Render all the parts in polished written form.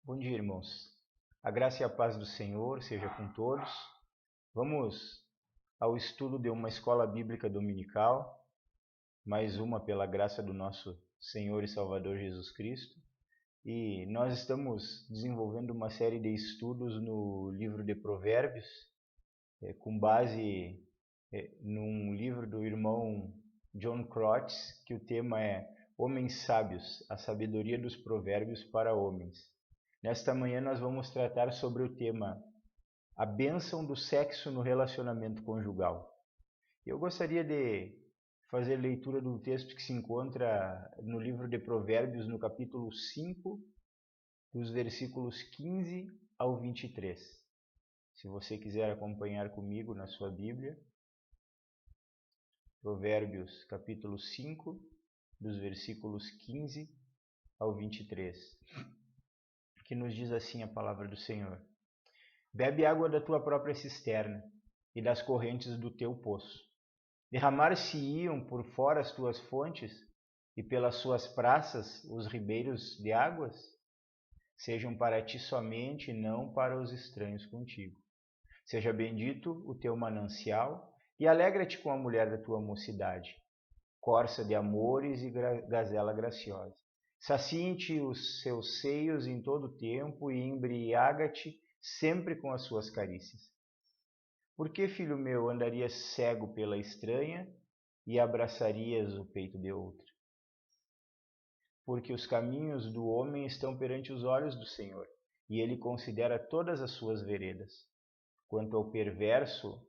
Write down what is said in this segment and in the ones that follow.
Bom dia, irmãos. A graça e a paz do Senhor seja com todos. Vamos ao estudo de uma escola bíblica dominical, mais uma pela graça do nosso Senhor e Salvador Jesus Cristo. E nós estamos desenvolvendo uma série de estudos no livro de Provérbios, com base num livro do irmão John Crotts, que o tema é Homens Sábios, a sabedoria dos provérbios para homens. Nesta manhã nós vamos tratar sobre o tema A bênção do sexo no relacionamento conjugal. Eu gostaria de fazer leitura do texto que se encontra no livro de Provérbios, no capítulo 5, dos versículos 15 ao 23. Se você quiser acompanhar comigo na sua Bíblia, Provérbios, capítulo 5, dos versículos 15 ao 23, que nos diz assim a palavra do Senhor. Bebe água da tua própria cisterna e das correntes do teu poço. Derramar-se-iam por fora as tuas fontes e pelas suas praças os ribeiros de águas? Sejam para ti somente e não para os estranhos contigo. Seja bendito o teu manancial e alegra-te com a mulher da tua mocidade, corça de amores e gazela graciosa. Saciem-te os seus seios em todo o tempo e embriaga-te sempre com as suas carícias. Por que, filho meu, andarias cego pela estranha e abraçarias o peito de outra? Porque os caminhos do homem estão perante os olhos do Senhor, e ele considera todas as suas veredas. Quanto ao perverso,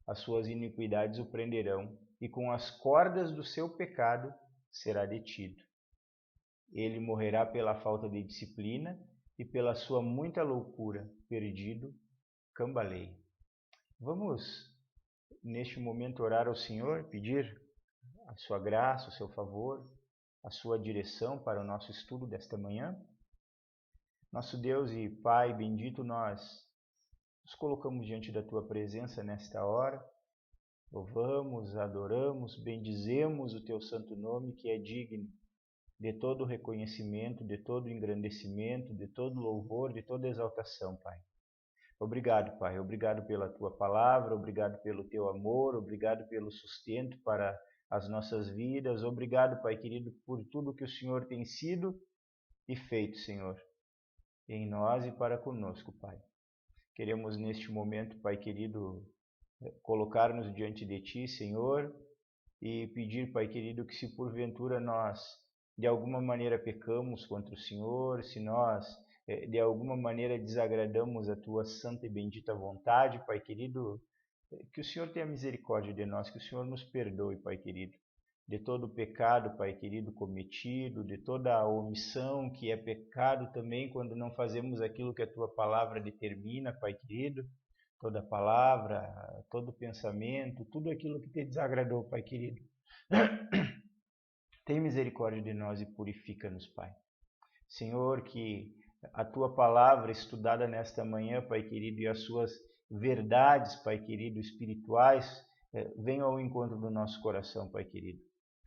as suas iniquidades o prenderão, e com as cordas do seu pecado será detido. Ele morrerá pela falta de disciplina, e pela sua muita loucura, perdido, cambaleia. Vamos, neste momento, orar ao Senhor, pedir a sua graça, o seu favor, a sua direção para o nosso estudo desta manhã. Nosso Deus e Pai bendito, nós nos colocamos diante da tua presença nesta hora. Louvamos, adoramos, bendizemos o teu santo nome, que é digno de todo reconhecimento, de todo engrandecimento, de todo louvor, de toda exaltação, Pai. Obrigado, Pai. Obrigado pela tua palavra, obrigado pelo teu amor, obrigado pelo sustento para as nossas vidas. Obrigado, Pai querido, por tudo que o Senhor tem sido e feito, Senhor, em nós e para conosco, Pai. Queremos neste momento, Pai querido, colocar-nos diante de Ti, Senhor, e pedir, Pai querido, que se porventura nós de alguma maneira pecamos contra o Senhor, se nós de alguma maneira desagradamos a tua santa e bendita vontade, Pai querido, que o Senhor tenha misericórdia de nós, que o Senhor nos perdoe, Pai querido, de todo o pecado, Pai querido, cometido, de toda a omissão, que é pecado também quando não fazemos aquilo que a tua palavra determina, Pai querido, toda palavra, todo pensamento, tudo aquilo que te desagradou, Pai querido. Tem misericórdia de nós e purifica-nos, Pai. Senhor, que a tua palavra estudada nesta manhã, Pai querido, e as suas verdades, Pai querido, espirituais, venham ao encontro do nosso coração, Pai querido.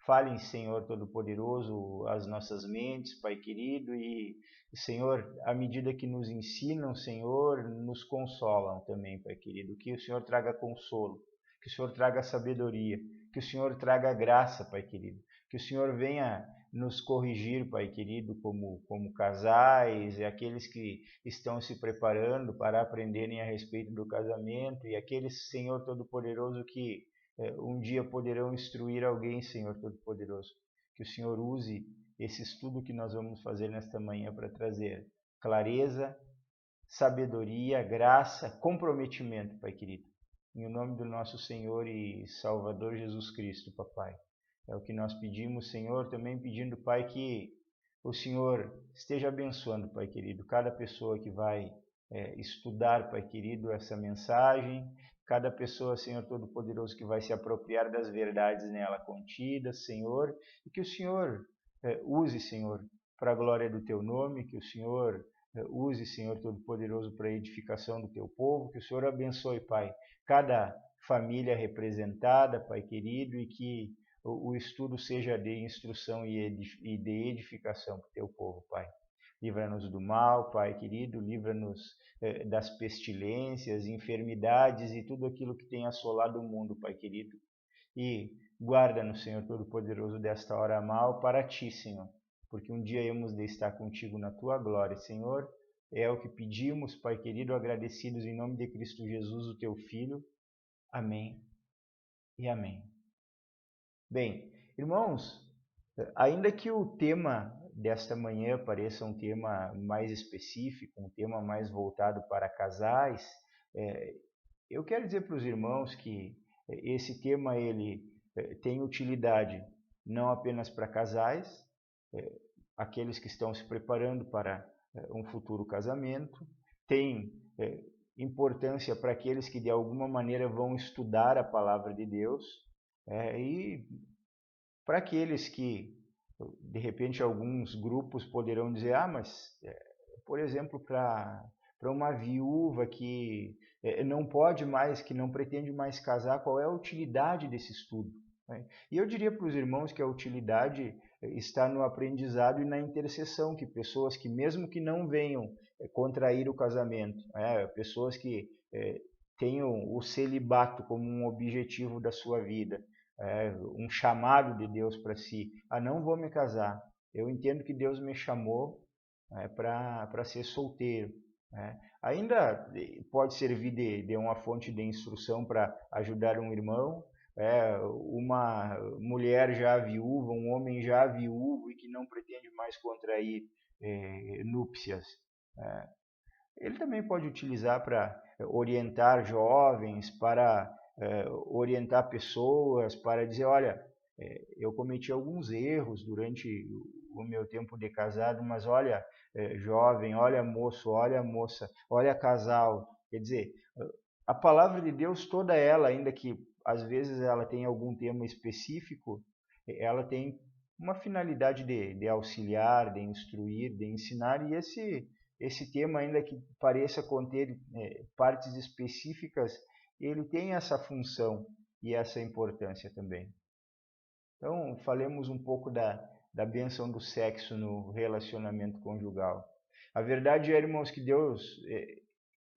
Falem, Senhor Todo-Poderoso, as nossas mentes, Pai querido, e, Senhor, à medida que nos ensinam, Senhor, nos consolam também, Pai querido. Que o Senhor traga consolo, que o Senhor traga sabedoria, que o Senhor traga graça, Pai querido. Que o Senhor venha nos corrigir, Pai querido, como casais, e aqueles que estão se preparando para aprenderem a respeito do casamento, e aqueles, Senhor Todo-Poderoso, que um dia poderão instruir alguém, Senhor Todo-Poderoso. Que o Senhor use esse estudo que nós vamos fazer nesta manhã para trazer clareza, sabedoria, graça, comprometimento, Pai querido. Em nome do nosso Senhor e Salvador Jesus Cristo, Papai. É o que nós pedimos, Senhor, também pedindo, Pai, que o Senhor esteja abençoando, Pai querido, cada pessoa que vai estudar, Pai querido, essa mensagem, cada pessoa, Senhor Todo-Poderoso, que vai se apropriar das verdades nela contidas, Senhor, e que o Senhor use, Senhor, para a glória do Teu nome, que o Senhor use, Senhor Todo-Poderoso, para a edificação do Teu povo, que o Senhor abençoe, Pai, cada família representada, Pai querido, e que o estudo seja de instrução e de edificação para o Teu povo, Pai. Livra-nos do mal, Pai querido, livra-nos das pestilências, enfermidades e tudo aquilo que tem assolado o mundo, Pai querido. E guarda-nos, Senhor Todo-Poderoso, desta hora mal para Ti, Senhor, porque um dia hemos de estar contigo na Tua glória, Senhor. É o que pedimos, Pai querido, agradecidos em nome de Cristo Jesus, o Teu Filho. Amém e amém. Bem, irmãos, ainda que o tema desta manhã pareça um tema mais específico, um tema mais voltado para casais, eu quero dizer para os irmãos que esse tema ele tem utilidade não apenas para casais, aqueles que estão se preparando para um futuro casamento, tem importância para aqueles que de alguma maneira vão estudar a palavra de Deus, e para aqueles que, de repente, alguns grupos poderão dizer, mas, por exemplo, para uma viúva que não pode mais, que não pretende mais casar, qual é a utilidade desse estudo? E eu diria para os irmãos que a utilidade está no aprendizado e na intercessão, que pessoas que mesmo que não venham contrair o casamento, pessoas que tenham o celibato como um objetivo da sua vida, um chamado de Deus para si, não vou me casar, eu entendo que Deus me chamou para ser solteiro. Ainda pode servir de uma fonte de instrução para ajudar um irmão, uma mulher já viúva, um homem já viúvo e que não pretende mais contrair núpcias. Ele também pode utilizar para orientar jovens, para orientar pessoas, para dizer, olha, eu cometi alguns erros durante o meu tempo de casado, mas olha, jovem, olha moço, olha moça, olha casal. Quer dizer, a palavra de Deus toda ela, ainda que às vezes ela tem algum tema específico, ela tem uma finalidade de auxiliar, de instruir, de ensinar, e esse tema, ainda que pareça conter partes específicas, ele tem essa função e essa importância também. Então, falemos um pouco da bênção do sexo no relacionamento conjugal. A verdade é, irmãos, que Deus,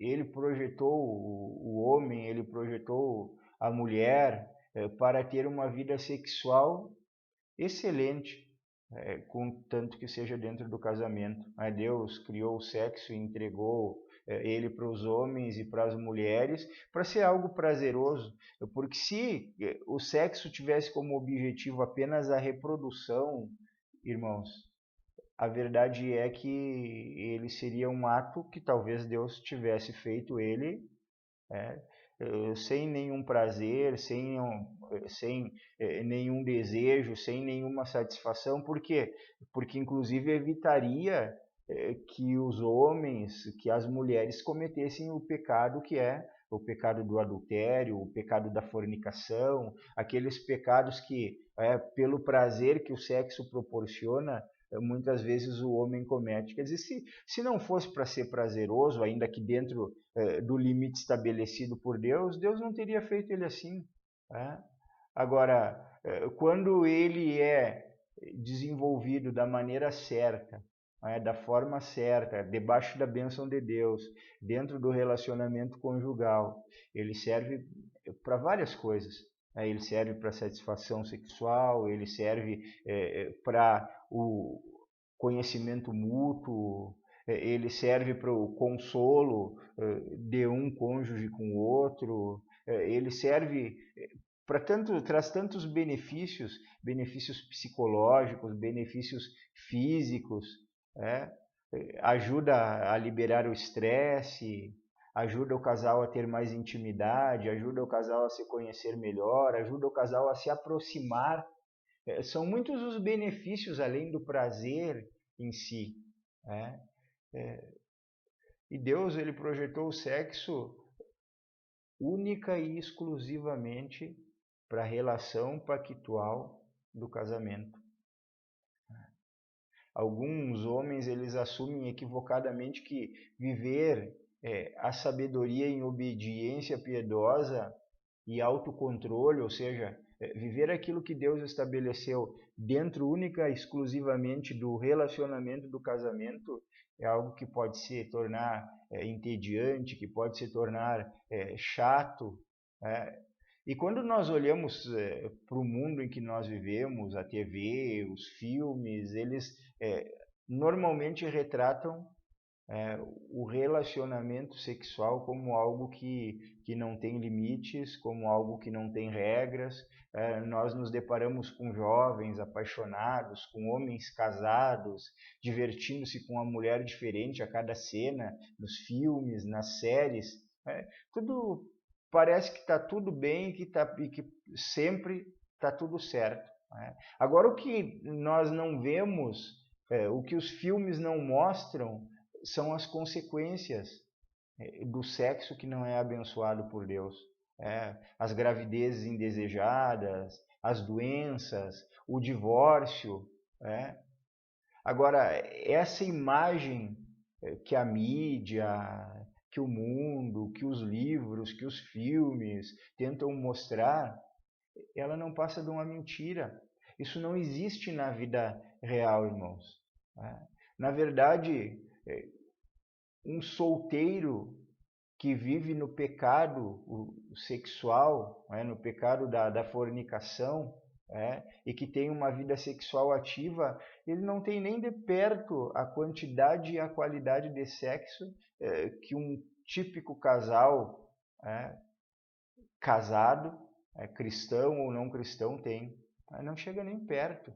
ele projetou o homem, ele projetou a mulher para ter uma vida sexual excelente, contanto que seja dentro do casamento. Deus criou o sexo e entregou ele para os homens e para as mulheres para ser algo prazeroso, porque se o sexo tivesse como objetivo apenas a reprodução, irmãos, a verdade é que ele seria um ato que talvez Deus tivesse feito ele sem nenhum prazer, sem nenhum desejo, sem nenhuma satisfação. Por quê? Porque inclusive evitaria que os homens, que as mulheres cometessem o pecado que é o pecado do adultério, o pecado da fornicação, aqueles pecados que, pelo prazer que o sexo proporciona, muitas vezes o homem comete. Quer dizer, se não fosse para ser prazeroso, ainda que dentro do limite estabelecido por Deus, Deus não teria feito ele assim. Agora, quando ele é desenvolvido da maneira certa, da forma certa, debaixo da bênção de Deus, dentro do relacionamento conjugal, ele serve para várias coisas. Ele serve para satisfação sexual, ele serve para o conhecimento mútuo, ele serve para o consolo de um cônjuge com o outro, ele serve para traz tantos benefícios, benefícios psicológicos, benefícios físicos, ajuda a liberar o estresse, ajuda o casal a ter mais intimidade, ajuda o casal a se conhecer melhor, ajuda o casal a se aproximar. São muitos os benefícios além do prazer em si. E Deus, ele projetou o sexo única e exclusivamente para a relação pactual do casamento. Alguns homens, eles assumem equivocadamente que viver a sabedoria em obediência piedosa e autocontrole, ou seja, Viver aquilo que Deus estabeleceu dentro única e exclusivamente do relacionamento do casamento é algo que pode se tornar entediante, que pode se tornar chato. E quando nós olhamos para o mundo em que nós vivemos, a TV, os filmes, eles normalmente retratam o relacionamento sexual como algo que não tem limites, como algo que não tem regras. Nós nos deparamos com jovens apaixonados, com homens casados, divertindo-se com uma mulher diferente a cada cena, nos filmes, nas séries. Tudo parece que está tudo bem e que sempre está tudo certo. Agora, o que nós não vemos, o que os filmes não mostram, são as consequências do sexo que não é abençoado por Deus. As gravidezes indesejadas, as doenças, o divórcio. Agora, essa imagem que a mídia, que o mundo, que os livros, que os filmes tentam mostrar, ela não passa de uma mentira. Isso não existe na vida real, irmãos. Na verdade, um solteiro que vive no pecado sexual, no pecado da fornicação, e que tem uma vida sexual ativa, ele não tem nem de perto a quantidade e a qualidade de sexo que um típico casal casado, cristão ou não cristão, tem. Não chega nem perto.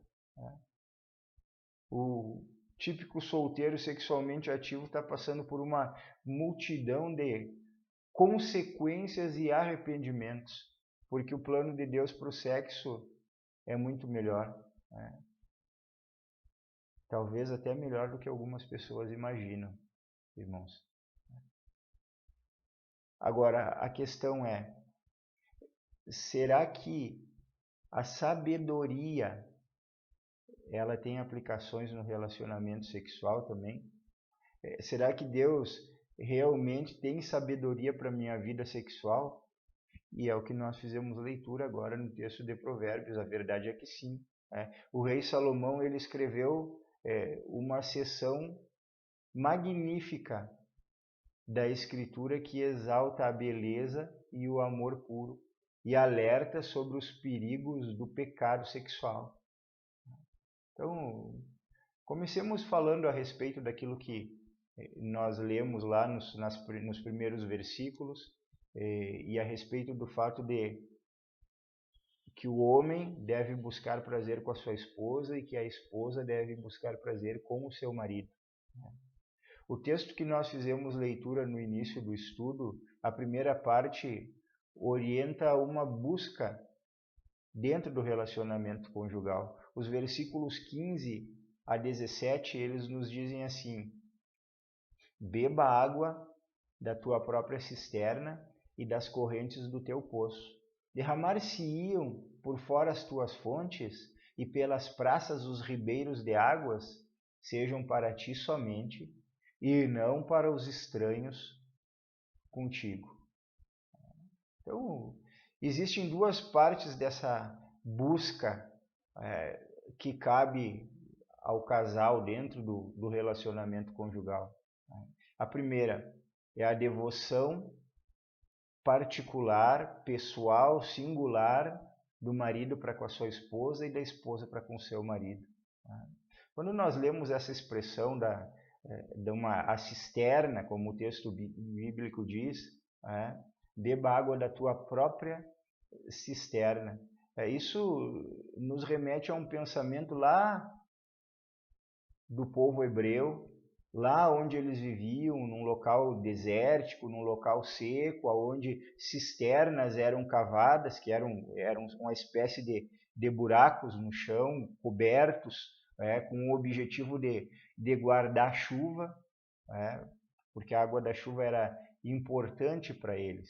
O típico solteiro sexualmente ativo está passando por uma multidão de consequências e arrependimentos, porque o plano de Deus para o sexo é muito melhor. Talvez até melhor do que algumas pessoas imaginam, irmãos. Agora, a questão é, será que a sabedoria ela tem aplicações no relacionamento sexual também? Será que Deus realmente tem sabedoria para a minha vida sexual? E é o que nós fizemos leitura agora no texto de Provérbios. A verdade é que sim. O rei Salomão ele escreveu uma seção magnífica da Escritura que exalta a beleza e o amor puro e alerta sobre os perigos do pecado sexual. Então, comecemos falando a respeito daquilo que nós lemos lá nos primeiros versículos e a respeito do fato de que o homem deve buscar prazer com a sua esposa e que a esposa deve buscar prazer com o seu marido. O texto que nós fizemos leitura no início do estudo, a primeira parte orienta a uma busca dentro do relacionamento conjugal. Os versículos 15 a 17, eles nos dizem assim: beba água da tua própria cisterna e das correntes do teu poço. Derramar-se-iam por fora as tuas fontes e pelas praças os ribeiros de águas, sejam para ti somente e não para os estranhos contigo. Então, existem duas partes dessa busca que cabe ao casal dentro do relacionamento conjugal. A primeira é a devoção particular, pessoal, singular do marido para com a sua esposa e da esposa para com o seu marido. Quando nós lemos essa expressão a cisterna, como o texto bíblico diz, beba água da tua própria cisterna. Isso nos remete a um pensamento lá do povo hebreu, lá onde eles viviam, num local desértico, num local seco, onde cisternas eram cavadas, que eram uma espécie de buracos no chão, cobertos, com o objetivo de guardar chuva, porque a água da chuva era importante para eles.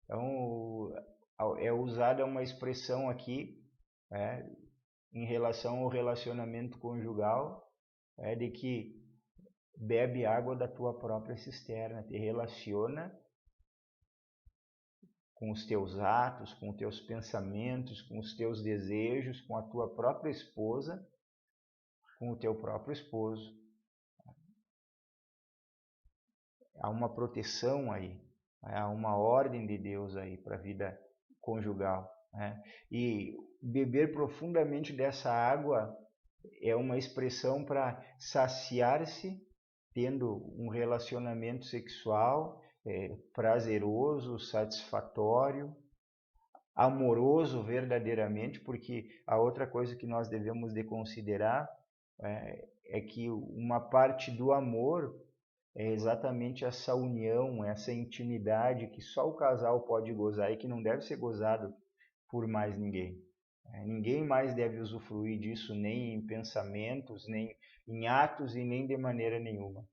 Então, é usada uma expressão aqui em relação ao relacionamento conjugal, de que bebe água da tua própria cisterna, te relaciona com os teus atos, com os teus pensamentos, com os teus desejos, com a tua própria esposa, com o teu próprio esposo. Há uma proteção aí, há uma ordem de Deus aí para a vida conjugal, né? E beber profundamente dessa água é uma expressão para saciar-se, tendo um relacionamento sexual prazeroso, satisfatório, amoroso verdadeiramente, porque a outra coisa que nós devemos de considerar é que uma parte do amor é exatamente essa união, essa intimidade que só o casal pode gozar e que não deve ser gozado por mais ninguém. Ninguém mais deve usufruir disso, nem em pensamentos, nem em atos e nem de maneira nenhuma.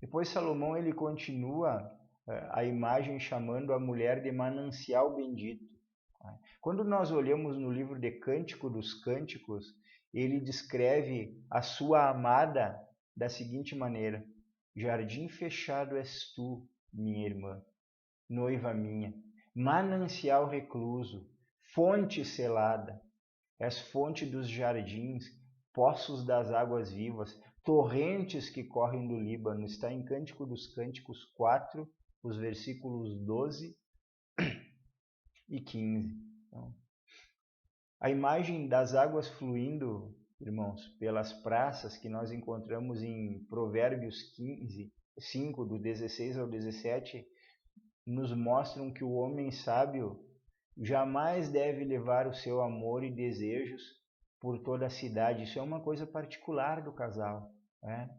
Depois Salomão ele continua a imagem chamando a mulher de manancial bendito. Quando nós olhamos no livro de Cântico dos Cânticos, ele descreve a sua amada da seguinte maneira: jardim fechado és tu, minha irmã, noiva minha, manancial recluso, fonte selada, és fonte dos jardins, poços das águas vivas, torrentes que correm do Líbano. Está em Cântico dos Cânticos 4, os versículos 12 e 15. Então, a imagem das águas fluindo, irmãos, pelas praças que nós encontramos em Provérbios 15, 5, do 16 ao 17, nos mostram que o homem sábio jamais deve levar o seu amor e desejos por toda a cidade. Isso é uma coisa particular do casal, né?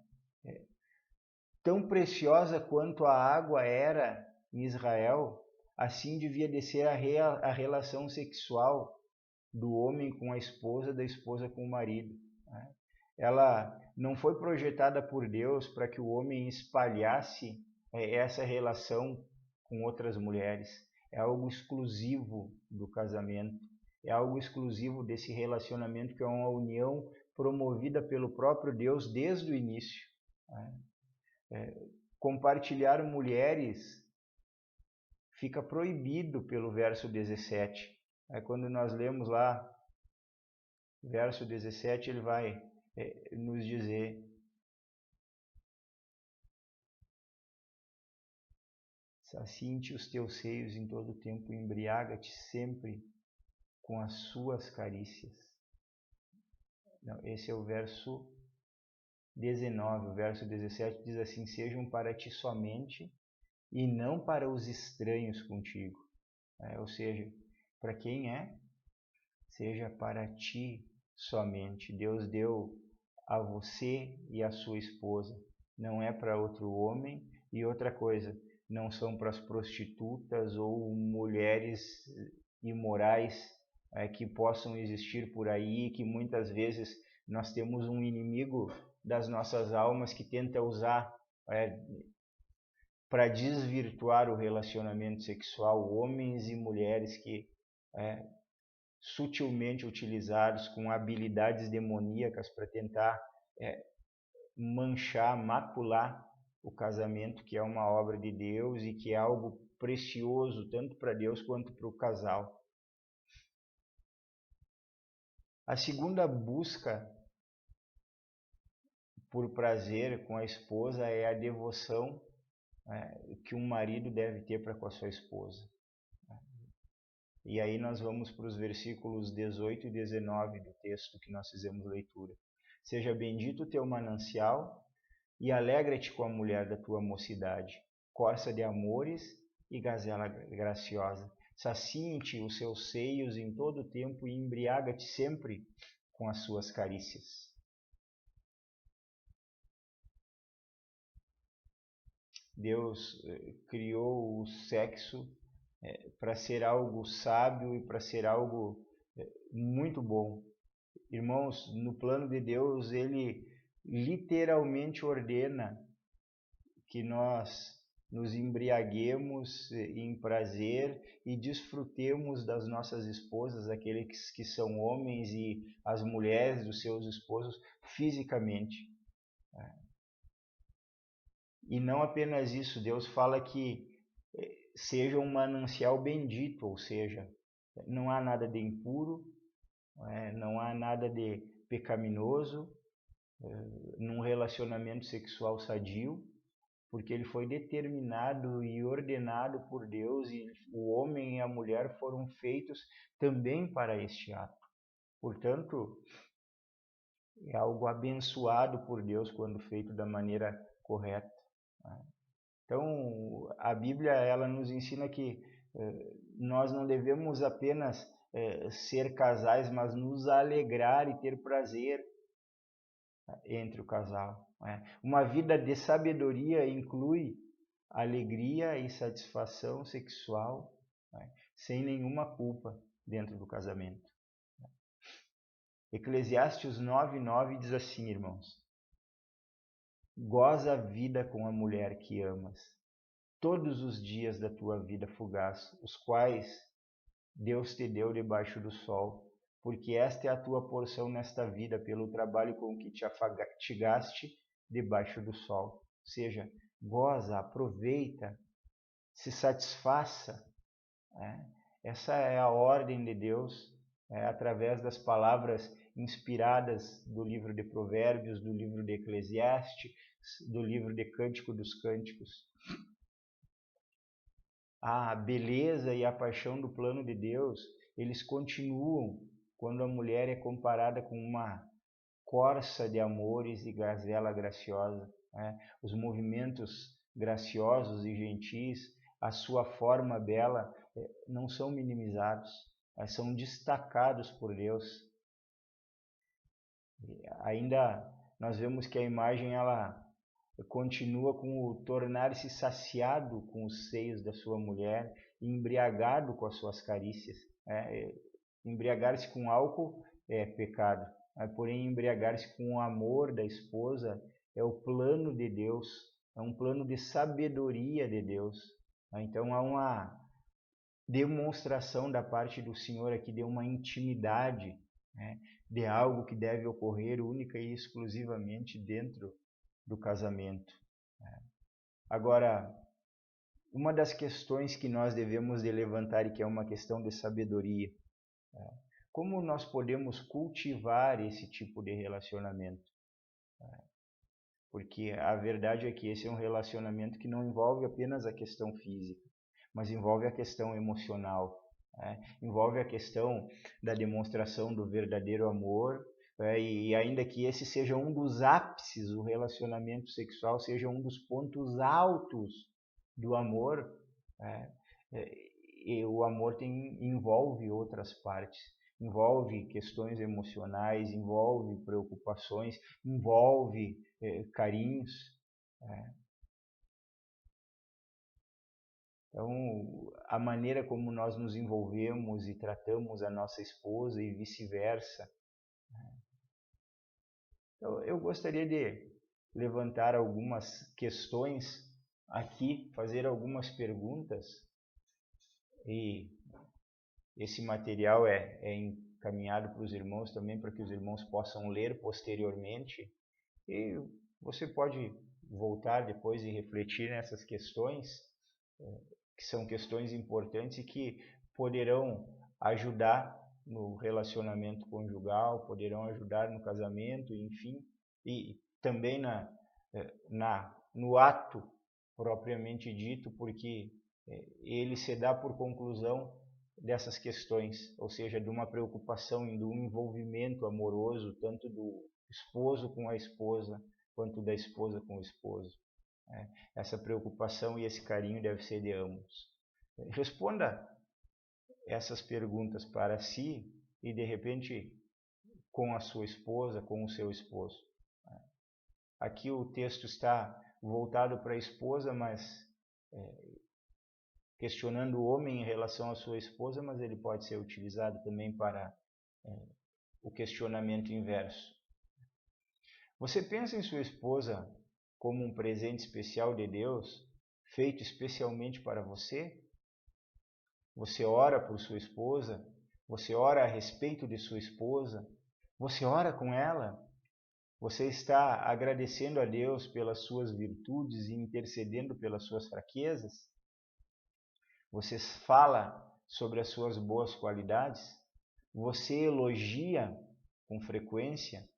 Tão preciosa quanto a água era em Israel, assim devia de ser a relação sexual do homem com a esposa, da esposa com o marido, né? Ela não foi projetada por Deus para que o homem espalhasse essa relação com outras mulheres. É algo exclusivo do casamento, é algo exclusivo desse relacionamento, que é uma união promovida pelo próprio Deus desde o início, né? Compartilhar mulheres fica proibido pelo verso 17. Quando nós lemos lá, verso 17, ele vai nos dizer: sacia-te os teus seios em todo o tempo, embriaga-te sempre com as suas carícias. Não, esse é o verso 19. O verso 17 diz assim: sejam para ti somente e não para os estranhos contigo. Ou seja, para quem é? Seja para ti somente. Deus deu a você e a sua esposa, não é para outro homem. E outra coisa, não são para as prostitutas ou mulheres imorais que possam existir por aí, que muitas vezes nós temos um inimigo das nossas almas que tenta usar para desvirtuar o relacionamento sexual, homens e mulheres que sutilmente utilizados com habilidades demoníacas para tentar manchar, macular o casamento, que é uma obra de Deus e que é algo precioso tanto para Deus quanto para o casal. A segunda busca por prazer com a esposa é a devoção que um marido deve ter para com a sua esposa. E aí nós vamos para os versículos 18 e 19 do texto que nós fizemos leitura. Seja bendito o teu manancial e alegra-te com a mulher da tua mocidade, corça de amores e gazela graciosa. Saciem-te os seus seios em todo o tempo e embriaga-te sempre com as suas carícias. Deus criou o sexo para ser algo sábio e para ser algo muito bom. Irmãos, no plano de Deus, Ele literalmente ordena que nós nos embriaguemos em prazer e desfrutemos das nossas esposas, aqueles que são homens, e as mulheres dos seus esposos, fisicamente. E não apenas isso, Deus fala que seja um manancial bendito, ou seja, não há nada de impuro, não há nada de pecaminoso num relacionamento sexual sadio, porque ele foi determinado e ordenado por Deus, e o homem e a mulher foram feitos também para este ato. Portanto, é algo abençoado por Deus quando feito da maneira correta. Então, a Bíblia ela nos ensina que nós não devemos apenas ser casais, mas nos alegrar e ter prazer entre o casal. Uma vida de sabedoria inclui alegria e satisfação sexual, sem nenhuma culpa dentro do casamento. Eclesiastes 9:9 diz assim, irmãos: goza a vida com a mulher que amas, todos os dias da tua vida fugaz, os quais Deus te deu debaixo do sol, porque esta é a tua porção nesta vida, pelo trabalho com que te afatigaste debaixo do sol. Ou seja, goza, aproveita, se satisfaça. Essa é a ordem de Deus, através das palavras inspiradas do livro de Provérbios, do livro de Eclesiastes, do livro de Cântico dos Cânticos. A beleza e a paixão do plano de Deus, eles continuam quando a mulher é comparada com uma corça de amores e gazela graciosa. Os movimentos graciosos e gentis, a sua forma bela, não são minimizados, são destacados por Deus. Ainda nós vemos que a imagem ela continua com o tornar-se saciado com os seios da sua mulher, embriagado com as suas carícias. Embriagar-se com álcool é pecado, porém embriagar-se com o amor da esposa é o plano de Deus, é um plano de sabedoria de Deus. Então há uma demonstração da parte do Senhor aqui de uma intimidade, de algo que deve ocorrer única e exclusivamente dentro do casamento. Agora, uma das questões que nós devemos de levantar e que é uma questão de sabedoria, como nós podemos cultivar esse tipo de relacionamento? Porque a verdade é que esse é um relacionamento que não envolve apenas a questão física, mas envolve a questão emocional, envolve a questão da demonstração do verdadeiro amor, e ainda que esse seja um dos ápices, o relacionamento sexual seja um dos pontos altos do amor, e o amor envolve outras partes, envolve questões emocionais, envolve preocupações, envolve carinhos. Então, a maneira como nós nos envolvemos e tratamos a nossa esposa e vice-versa. Então, eu gostaria de levantar algumas questões aqui, fazer algumas perguntas, e esse material é encaminhado para os irmãos também, para que os irmãos possam ler posteriormente, e você pode voltar depois e refletir nessas questões, que são questões importantes e que poderão ajudar no relacionamento conjugal, poderão ajudar no casamento, enfim, e também no ato propriamente dito, porque ele se dá por conclusão dessas questões, ou seja, de uma preocupação e de um envolvimento amoroso, tanto do esposo com a esposa, quanto da esposa com o esposo. Essa preocupação e esse carinho deve ser de ambos. Responda essas perguntas para si e, de repente, com a sua esposa, com o seu esposo. Aqui o texto está voltado para a esposa, mas questionando o homem em relação à sua esposa, mas ele pode ser utilizado também para o questionamento inverso. Você pensa em sua esposa como um presente especial de Deus, feito especialmente para você? Você ora por sua esposa? Você ora a respeito de sua esposa? Você ora com ela? Você está agradecendo a Deus pelas suas virtudes e intercedendo pelas suas fraquezas? Você fala sobre as suas boas qualidades? Você elogia com frequência?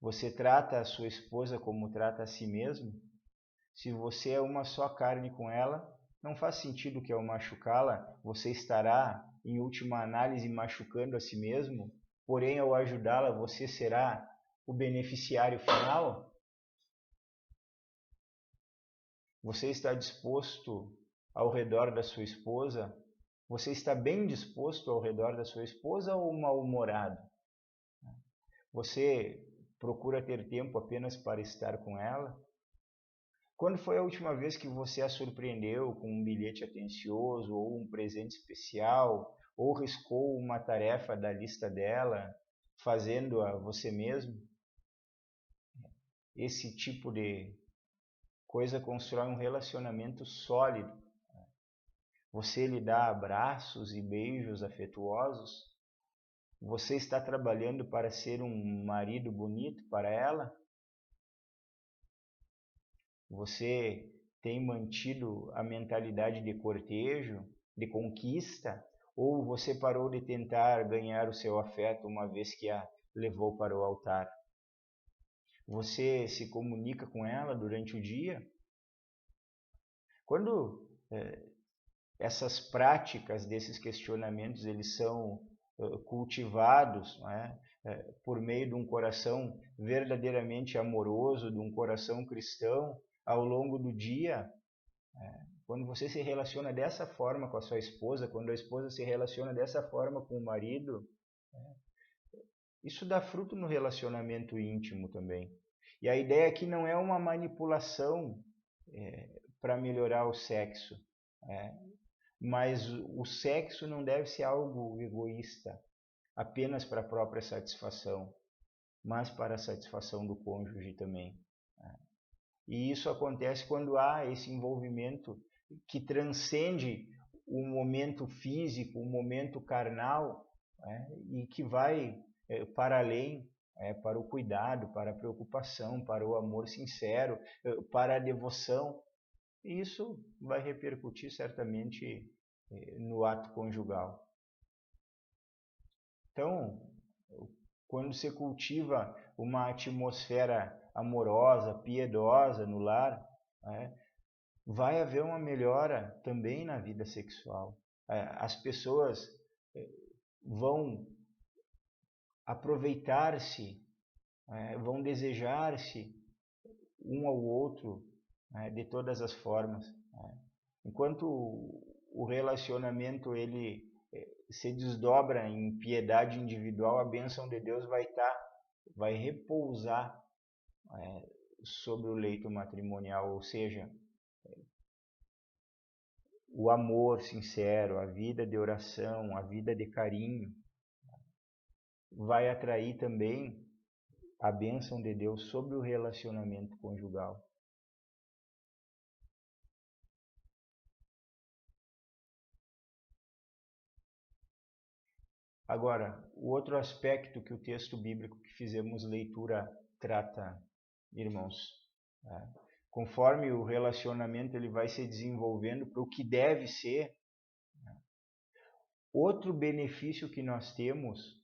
Você trata a sua esposa como trata a si mesmo? Se você é uma só carne com ela, não faz sentido que ao machucá-la, você estará, em última análise, machucando a si mesmo, porém, ao ajudá-la, você será o beneficiário final? Você está disposto ao redor da sua esposa? Você está bem disposto ao redor da sua esposa ou mal-humorado? Você procura ter tempo apenas para estar com ela? Quando foi a última vez que você a surpreendeu com um bilhete atencioso ou um presente especial, ou riscou uma tarefa da lista dela, fazendo-a você mesmo? Esse tipo de coisa constrói um relacionamento sólido. Você lhe dá abraços e beijos afetuosos? Você está trabalhando para ser um marido bonito para ela? Você tem mantido a mentalidade de cortejo, de conquista? Ou você parou de tentar ganhar o seu afeto uma vez que a levou para o altar? Você se comunica com ela durante o dia? Quando essas práticas desses questionamentos eles são cultivados, não é? Por meio de um coração verdadeiramente amoroso, de um coração cristão, ao longo do dia, quando você se relaciona dessa forma com a sua esposa, quando a esposa se relaciona dessa forma com o marido, isso dá fruto no relacionamento íntimo também. E a ideia aqui não é uma manipulação para melhorar o sexo, mas o sexo não deve ser algo egoísta, apenas para a própria satisfação, mas para a satisfação do cônjuge também. E isso acontece quando há esse envolvimento que transcende o momento físico, o momento carnal, e que vai para além, para o cuidado, para a preocupação, para o amor sincero, para a devoção. E isso vai repercutir certamente no ato conjugal. Então, quando se cultiva uma atmosfera amorosa, piedosa no lar, vai haver uma melhora também na vida sexual. As pessoas vão aproveitar-se, vão desejar-se um ao outro de todas as formas. Enquanto o relacionamento ele se desdobra em piedade individual, a bênção de Deus vai repousar sobre o leito matrimonial, ou seja, o amor sincero, a vida de oração, a vida de carinho, vai atrair também a bênção de Deus sobre o relacionamento conjugal. Agora, o outro aspecto que o texto bíblico que fizemos leitura trata, irmãos, conforme o relacionamento ele vai se desenvolvendo para o que deve ser, outro benefício que nós temos,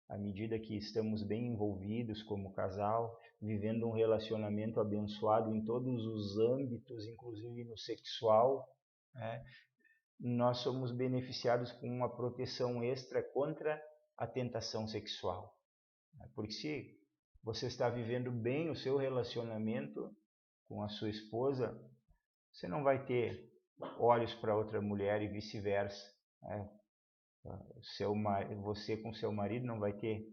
à medida que estamos bem envolvidos como casal, vivendo um relacionamento abençoado em todos os âmbitos, inclusive no sexual, nós somos beneficiados com uma proteção extra contra a tentação sexual. Porque se você está vivendo bem o seu relacionamento com a sua esposa, você não vai ter olhos para outra mulher e vice-versa. Você com seu marido não vai ter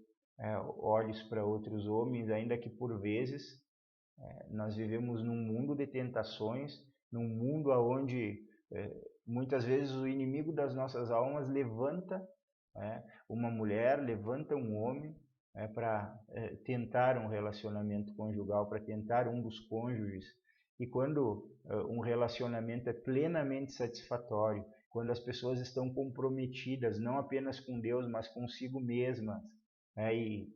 olhos para outros homens, ainda que por vezes nós vivemos num mundo de tentações, num mundo onde muitas vezes o inimigo das nossas almas levanta uma mulher, levanta um homem para tentar um relacionamento conjugal, para tentar um dos cônjuges. E quando um relacionamento é plenamente satisfatório, quando as pessoas estão comprometidas não apenas com Deus, mas consigo mesmas, e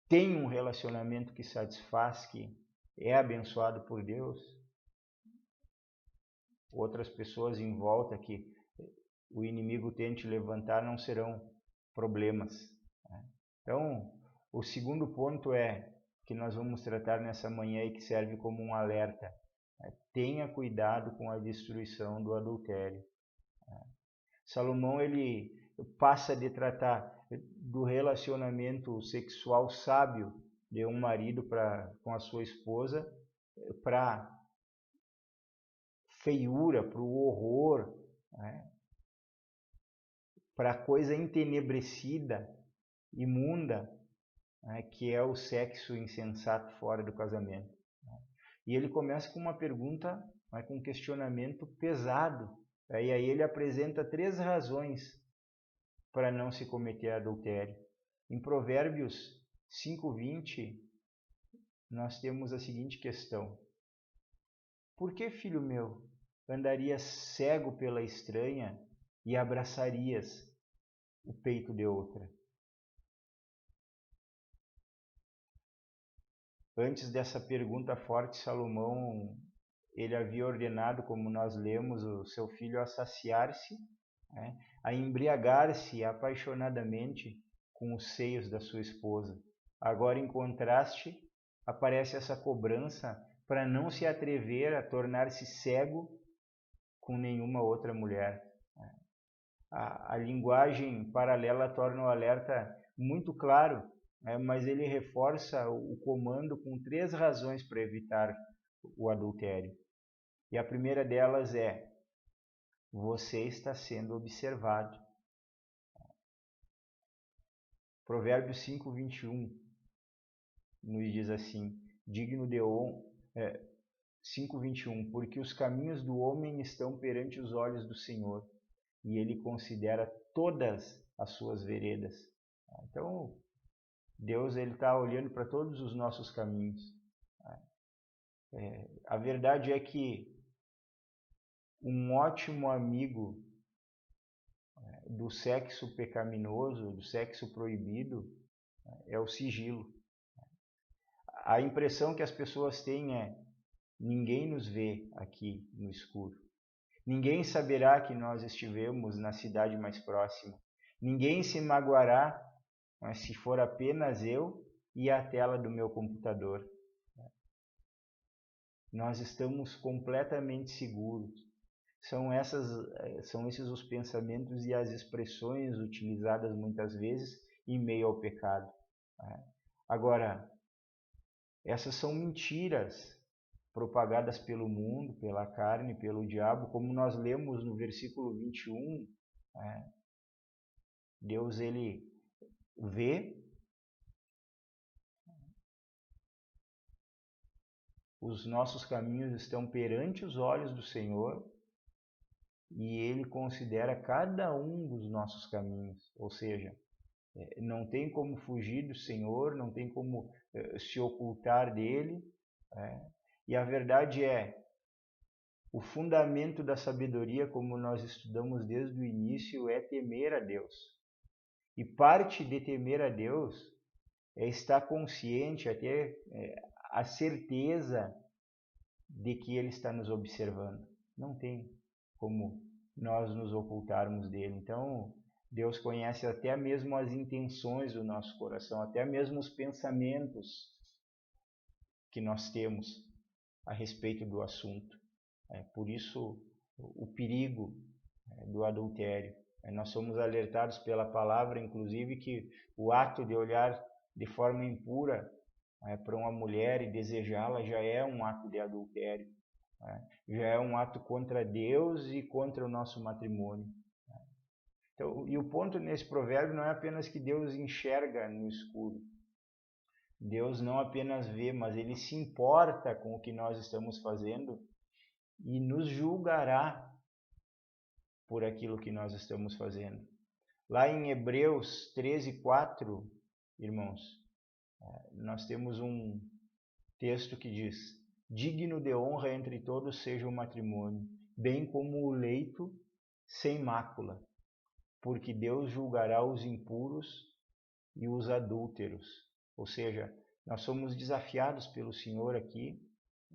tem um relacionamento que satisfaz, que é abençoado por Deus, outras pessoas em volta que o inimigo tente levantar não serão problemas. Então, o segundo ponto que nós vamos tratar nessa manhã e que serve como um alerta. Tenha cuidado com a destruição do adultério. Salomão ele passa de tratar do relacionamento sexual sábio de um marido com a sua esposa para feiura, para o horror, para a coisa entenebrecida, imunda, que é o sexo insensato fora do casamento. E ele começa com uma pergunta, com um questionamento pesado. E aí ele apresenta 3 razões para não se cometer adultério. Em Provérbios 5:20, nós temos a seguinte questão: por que, filho meu, andarias cego pela estranha e abraçarias o peito de outra? Antes dessa pergunta forte, Salomão, ele havia ordenado, como nós lemos, o seu filho a saciar-se, a embriagar-se apaixonadamente com os seios da sua esposa. Agora, em contraste, aparece essa cobrança para não se atrever a tornar-se cego com nenhuma outra mulher. A linguagem paralela torna o alerta muito claro, mas ele reforça o comando com 3 razões para evitar o adultério. E a primeira delas é: você está sendo observado. Provérbios 5:21 nos diz assim: digno de honra, 5:21, porque os caminhos do homem estão perante os olhos do Senhor, e ele considera todas as suas veredas. Então, Deus está olhando para todos os nossos caminhos. A verdade é que um ótimo amigo do sexo pecaminoso, do sexo proibido, é o sigilo. A impressão que as pessoas têm é: ninguém nos vê aqui no escuro. Ninguém saberá que nós estivemos na cidade mais próxima. Ninguém se magoará, mas se for apenas eu e a tela do meu computador. Nós estamos completamente seguros. São esses os pensamentos e as expressões utilizadas muitas vezes em meio ao pecado. Agora, essas são mentiras propagadas pelo mundo, pela carne, pelo diabo, como nós lemos no versículo 21. Deus, ele vê os nossos caminhos, estão perante os olhos do Senhor, e ele considera cada um dos nossos caminhos. Ou seja, não tem como fugir do Senhor, não tem como se ocultar dele. E a verdade o fundamento da sabedoria, como nós estudamos desde o início, é temer a Deus. E parte de temer a Deus é estar consciente, ter a certeza de que Ele está nos observando. Não tem como nós nos ocultarmos dele. Então, Deus conhece até mesmo as intenções do nosso coração, até mesmo os pensamentos que nós temos a respeito do assunto. Por isso, o perigo do adultério. Nós somos alertados pela palavra, inclusive, que o ato de olhar de forma impura para uma mulher e desejá-la já é um ato de adultério. Já é um ato contra Deus e contra o nosso matrimônio. Então, e o ponto nesse provérbio não é apenas que Deus enxerga no escuro. Deus não apenas vê, mas Ele se importa com o que nós estamos fazendo e nos julgará por aquilo que nós estamos fazendo. Lá em Hebreus 13:4, irmãos, nós temos um texto que diz: digno de honra entre todos seja o matrimônio, bem como o leito sem mácula, porque Deus julgará os impuros e os adúlteros. Ou seja, nós somos desafiados pelo Senhor aqui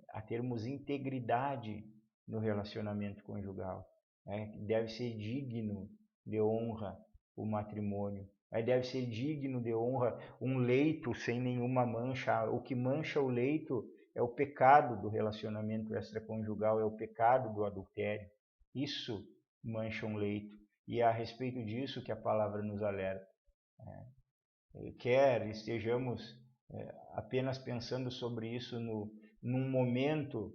a termos integridade no relacionamento conjugal. Deve ser digno de honra o matrimônio. Deve ser digno de honra um leito sem nenhuma mancha. O que mancha o leito é o pecado do relacionamento extraconjugal, é o pecado do adultério. Isso mancha um leito. E é a respeito disso que a palavra nos alerta. Quer estejamos apenas pensando sobre isso num momento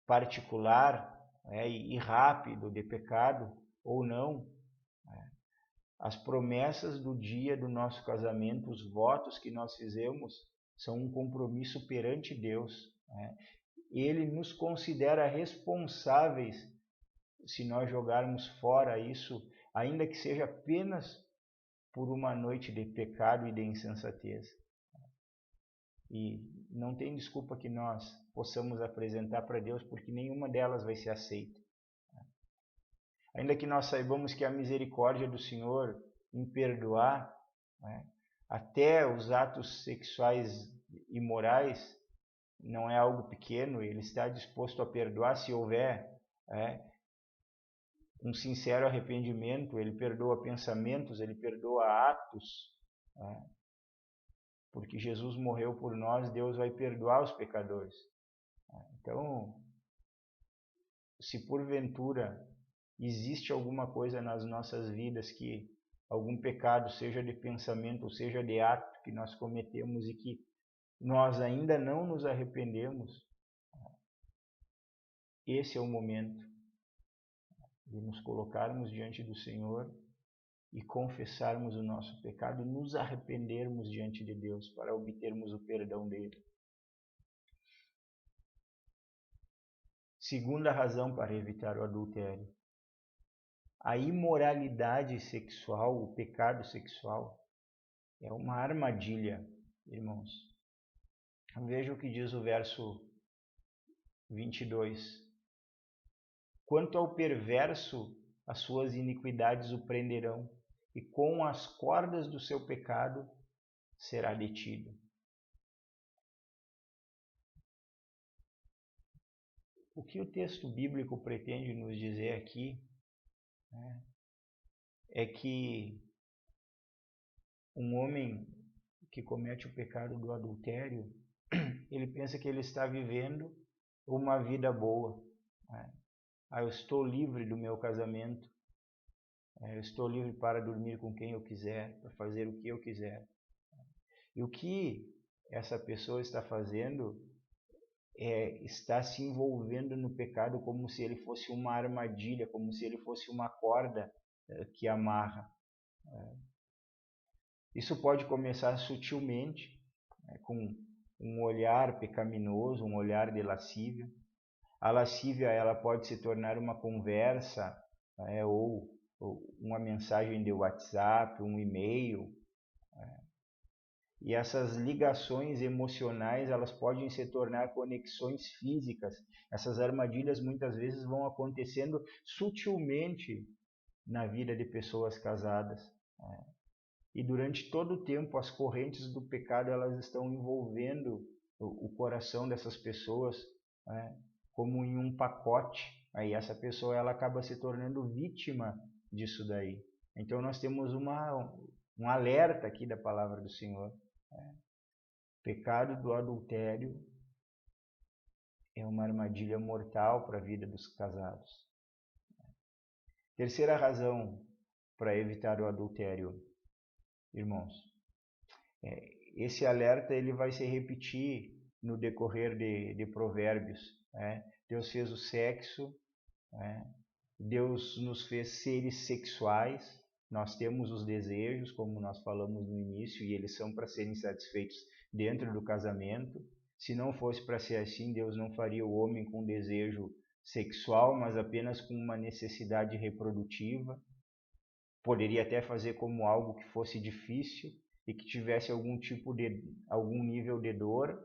particular e rápido de pecado ou não, as promessas do dia do nosso casamento, os votos que nós fizemos, são um compromisso perante Deus. Ele nos considera responsáveis se nós jogarmos fora isso, ainda que seja apenas por uma noite de pecado e de insensatez. E não tem desculpa que nós possamos apresentar para Deus, porque nenhuma delas vai ser aceita. Ainda que nós saibamos que a misericórdia do Senhor em perdoar até os atos sexuais imorais não é algo pequeno, Ele está disposto a perdoar se houver um sincero arrependimento. Ele perdoa pensamentos, Ele perdoa atos. Porque Jesus morreu por nós, Deus vai perdoar os pecadores. Então, se porventura existe alguma coisa nas nossas vidas que algum pecado, seja de pensamento ou seja de ato, que nós cometemos e que nós ainda não nos arrependemos, esse é o momento de nos colocarmos diante do Senhor e confessarmos o nosso pecado e nos arrependermos diante de Deus para obtermos o perdão dele. Segunda razão para evitar o adultério: a imoralidade sexual, o pecado sexual, é uma armadilha, irmãos. Veja o que diz o verso 22. Quanto ao perverso, as suas iniquidades o prenderão, e com as cordas do seu pecado será detido. O que o texto bíblico pretende nos dizer aqui é que um homem que comete o pecado do adultério, ele pensa que ele está vivendo uma vida boa. Eu estou livre do meu casamento, eu estou livre para dormir com quem eu quiser, para fazer o que eu quiser. E o que essa pessoa está fazendo está se envolvendo no pecado como se ele fosse uma armadilha, como se ele fosse uma corda que amarra. Isso pode começar sutilmente, com um olhar pecaminoso, um olhar de lascívia. A lascívia ela pode se tornar uma conversa ou uma mensagem de WhatsApp, um e-mail. E essas ligações emocionais elas podem se tornar conexões físicas. Essas armadilhas muitas vezes vão acontecendo sutilmente na vida de pessoas casadas. E durante todo o tempo as correntes do pecado elas estão envolvendo o coração dessas pessoas como em um pacote. Aí essa pessoa ela acaba se tornando vítima disso daí. Então nós temos um alerta aqui da palavra do Senhor. Pecado do adultério é uma armadilha mortal para a vida dos casados. Terceira razão para evitar o adultério, irmãos. Esse alerta ele vai se repetir no decorrer de Provérbios. Deus fez o sexo, Deus nos fez seres sexuais, nós temos os desejos, como nós falamos no início, e eles são para serem satisfeitos dentro do casamento. Se não fosse para ser assim, Deus não faria o homem com desejo sexual, mas apenas com uma necessidade reprodutiva. Poderia até fazer como algo que fosse difícil e que tivesse algum nível de dor,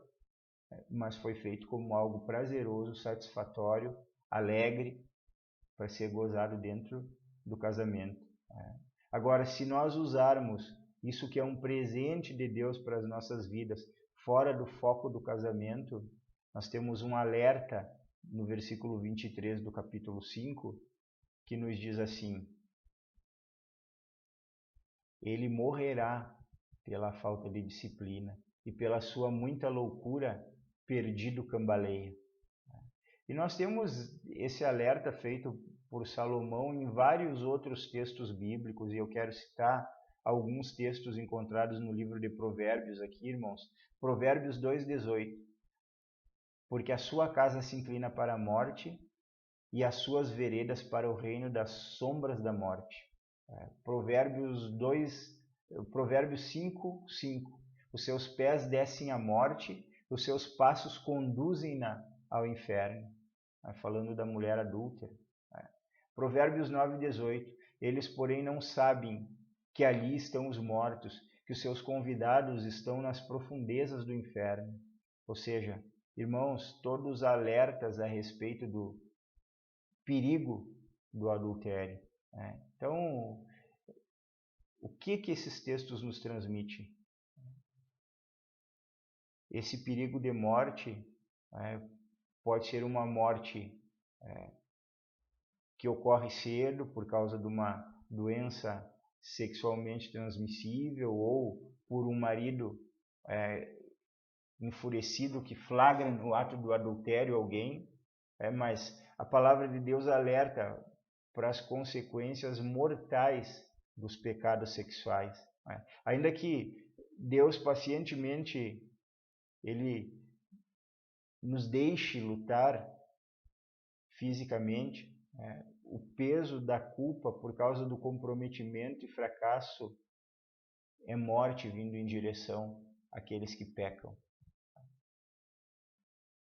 mas foi feito como algo prazeroso, satisfatório, alegre, para ser gozado dentro do casamento. Agora, se nós usarmos isso que é um presente de Deus para as nossas vidas, fora do foco do casamento, nós temos um alerta no versículo 23 do capítulo 5, que nos diz assim: ele morrerá pela falta de disciplina e pela sua muita loucura, perdido cambaleia. E nós temos esse alerta feito por Salomão em vários outros textos bíblicos, e eu quero citar alguns textos encontrados no livro de Provérbios aqui, irmãos. Provérbios 2:18. Porque a sua casa se inclina para a morte e as suas veredas para o reino das sombras da morte. Provérbios 5:5. Os seus pés descem à morte, os seus passos conduzem-na ao inferno. Falando da mulher adúltera. Provérbios 9:18. Eles, porém, não sabem que ali estão os mortos, que os seus convidados estão nas profundezas do inferno. Ou seja, irmãos, todos alertas a respeito do perigo do adultério. Então, o que esses textos nos transmitem? Esse perigo de morte pode ser uma morte que ocorre cedo por causa de uma doença sexualmente transmissível ou por um marido enfurecido que flagra no ato do adultério alguém, mas a palavra de Deus alerta para as consequências mortais dos pecados sexuais. Ainda que Deus pacientemente ele nos deixe lutar fisicamente, o peso da culpa por causa do comprometimento e fracasso é morte vindo em direção àqueles que pecam.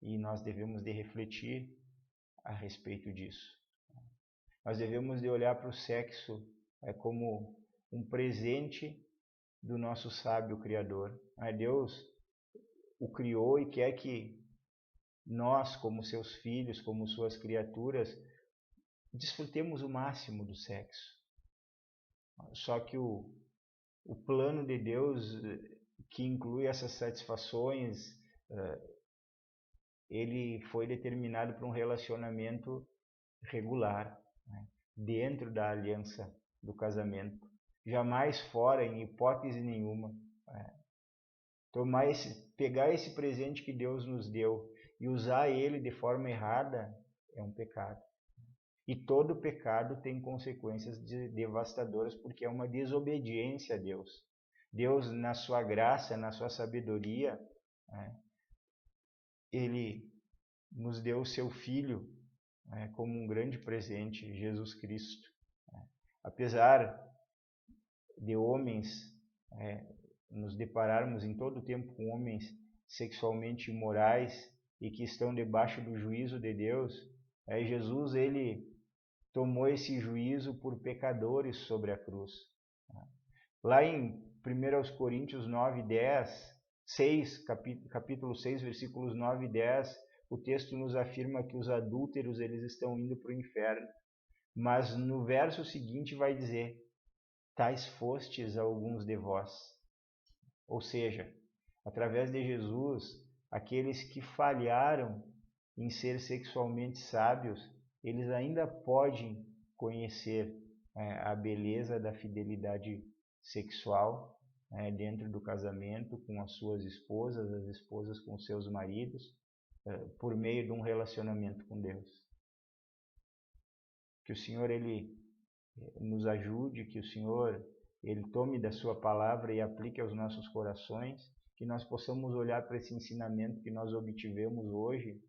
E nós devemos de refletir a respeito disso. Nós devemos de olhar para o sexo como um presente do nosso sábio Criador. Deus o criou e quer que nós, como seus filhos, como suas criaturas, desfrutemos o máximo do sexo. Só que o plano de Deus, que inclui essas satisfações, ele foi determinado para um relacionamento regular, dentro da aliança do casamento. Jamais fora, em hipótese nenhuma. Pegar esse presente que Deus nos deu e usar ele de forma errada é um pecado. E todo pecado tem consequências devastadoras, porque é uma desobediência a Deus. Deus, na sua graça, na sua sabedoria, ele nos deu o seu Filho como um grande presente, Jesus Cristo. Apesar de homens, nos depararmos em todo o tempo com homens sexualmente imorais e que estão debaixo do juízo de Deus, Jesus, ele tomou esse juízo por pecadores sobre a cruz. Lá em 1 Coríntios 9:10, capítulo 6, versículos 9 e 10, o texto nos afirma que os adúlteros eles estão indo para o inferno. Mas no verso seguinte vai dizer: tais fostes alguns de vós. Ou seja, através de Jesus, aqueles que falharam em ser sexualmente sábios, eles ainda podem conhecer a beleza da fidelidade sexual dentro do casamento com as suas esposas, as esposas com seus maridos, por meio de um relacionamento com Deus. Que o Senhor ele nos ajude, que o Senhor ele tome da sua palavra e aplique aos nossos corações, que nós possamos olhar para esse ensinamento que nós obtivemos hoje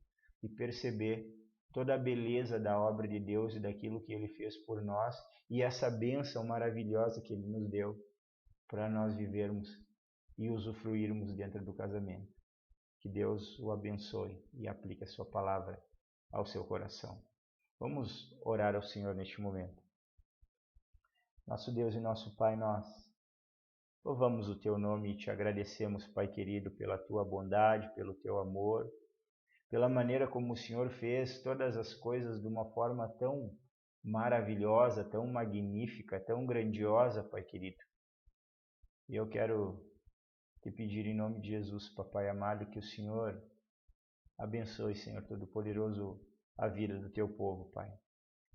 e perceber toda a beleza da obra de Deus e daquilo que Ele fez por nós e essa bênção maravilhosa que Ele nos deu para nós vivermos e usufruirmos dentro do casamento. Que Deus o abençoe e aplique a sua palavra ao seu coração. Vamos orar ao Senhor neste momento. Nosso Deus e nosso Pai, nós louvamos o Teu nome e Te agradecemos, Pai querido, pela Tua bondade, pelo Teu amor, pela maneira como o Senhor fez todas as coisas de uma forma tão maravilhosa, tão magnífica, tão grandiosa, Pai querido. E eu quero Te pedir em nome de Jesus, Papai amado, que o Senhor Abençoe, Senhor Todo-Poderoso, a vida do teu povo, Pai.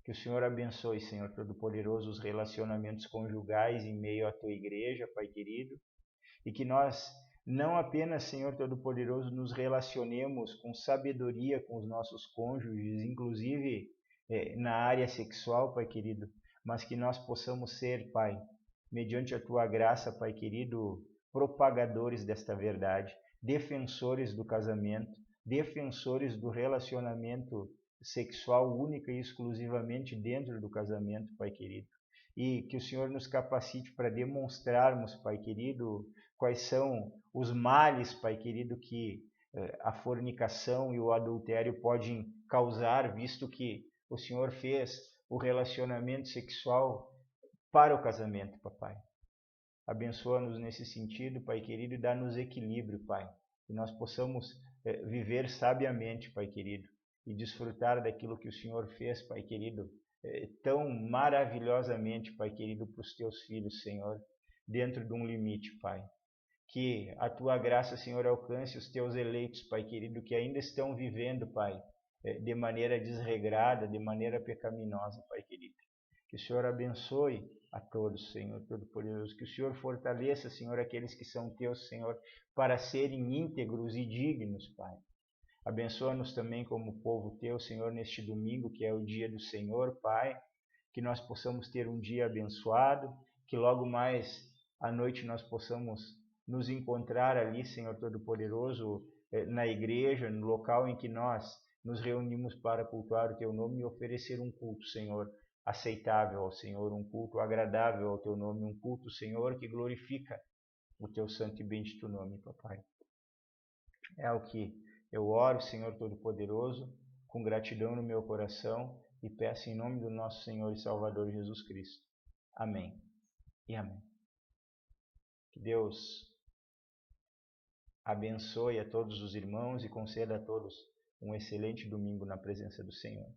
Que o Senhor abençoe, Senhor Todo-Poderoso, os relacionamentos conjugais em meio à tua igreja, Pai querido. E que nós não apenas, Senhor Todo-Poderoso, nos relacionemos com sabedoria com os nossos cônjuges, inclusive na área sexual, Pai querido, mas que nós possamos ser, Pai, mediante a tua graça, Pai querido, propagadores desta verdade, defensores do casamento, defensores do relacionamento sexual única e exclusivamente dentro do casamento, Pai querido. E que o Senhor nos capacite para demonstrarmos, Pai querido, quais são os males, Pai querido, que a fornicação e o adultério podem causar, visto que o Senhor fez o relacionamento sexual para o casamento, Papai. Abençoa-nos nesse sentido, Pai querido, e dá-nos equilíbrio, Pai. Que nós possamos viver sabiamente, Pai querido, e desfrutar daquilo que o Senhor fez, Pai querido, tão maravilhosamente, Pai querido, para os teus filhos, Senhor, dentro de um limite, Pai. Que a tua graça, Senhor, alcance os teus eleitos, Pai querido, que ainda estão vivendo, Pai, de maneira desregrada, de maneira pecaminosa, Pai querido. Que o Senhor abençoe a todos, Senhor Todo-Poderoso. Que o Senhor fortaleça, Senhor, aqueles que são teus, Senhor, para serem íntegros e dignos, Pai. Abençoa-nos também como povo teu, Senhor, neste domingo, que é o dia do Senhor, Pai. Que nós possamos ter um dia abençoado, que logo mais à noite nós possamos nos encontrar ali, Senhor Todo-Poderoso, na igreja, no local em que nós nos reunimos para cultuar o teu nome e oferecer um culto, Senhor, aceitável ao Senhor, um culto agradável ao teu nome, um culto, Senhor, que glorifica o teu santo e bendito nome, Papai. É o que eu oro, Senhor Todo-Poderoso, com gratidão no meu coração e peço em nome do nosso Senhor e Salvador Jesus Cristo. Amém e amém. Que Deus abençoe a todos os irmãos e conceda a todos um excelente domingo na presença do Senhor.